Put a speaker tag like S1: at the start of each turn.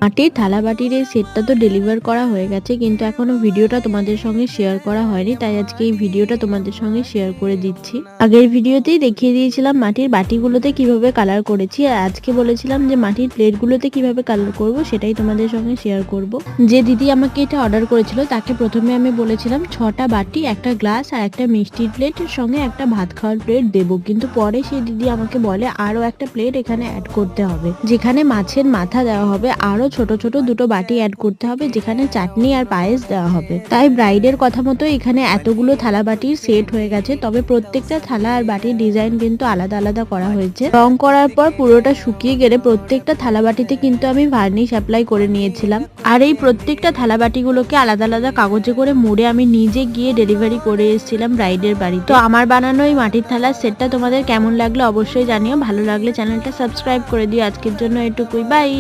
S1: মাটির থালা বাটির এই সেটটা তো ডেলিভার করা হয়ে গেছে, কিন্তু এখনো ভিডিওটা তোমাদের সঙ্গে শেয়ার করা হয়নি, তাই আজকে এই ভিডিওটা তোমাদের সঙ্গে শেয়ার করে দিচ্ছি। আগের ভিডিওতেই দেখিয়ে দিয়েছিলাম মাটির বাটিগুলোতে কিভাবে কালার করেছি, আর আজকে বলেছিলাম যে মাটির প্লেটগুলোতে কিভাবে কালার করব সেটাই তোমাদের সঙ্গে শেয়ার করব। যে দিদি আমাকে এটা অর্ডার করেছিল তাকে প্রথমে আমি বলেছিলাম 6টা বাটি, একটা গ্লাস আর একটা মিষ্টির প্লেটের সঙ্গে একটা ভাত খাওয়ার প্লেট দেবো, কিন্তু পরে সেই দিদি আমাকে বলে আরো একটা প্লেট এখানে অ্যাড করতে হবে, যেখানে মাছের মাথা দেওয়া হবে, আরো ছোট ছোট দুটো বাটি অ্যাড করতে হবে যেখানে চাটনি আর পায়েস দেওয়া হবে। তাই ব্রাইডের কথা মতো এখানে এতগুলো থালা বাটির সেট হয়ে গেছে, তবে প্রত্যেকটা থালা আর বাটির ডিজাইন কিন্তু আলাদা আলাদা করা হয়েছে। রং করার পর পুরোটা শুকিয়ে গেলে প্রত্যেকটা থালা বাটিতে কিন্তু আমি ভার্নিশ অ্যাপ্লাই করে নিয়েছিলাম, আর এই প্রত্যেকটা থালা বাটিগুলোকে আলাদা আলাদা কাগজে করে মুড়ে আমি নিজে গিয়ে ডেলিভারি করে এসেছিলাম ব্রাইডের বাড়িতে। তো আমার বানানো এই মাটির থালার সেটটা তোমাদের কেমন লাগলো অবশ্যই জানিও, ভালো লাগলে চ্যানেলটা সাবস্ক্রাইব করে দিও। আজকের জন্য এটুকুই, বাই।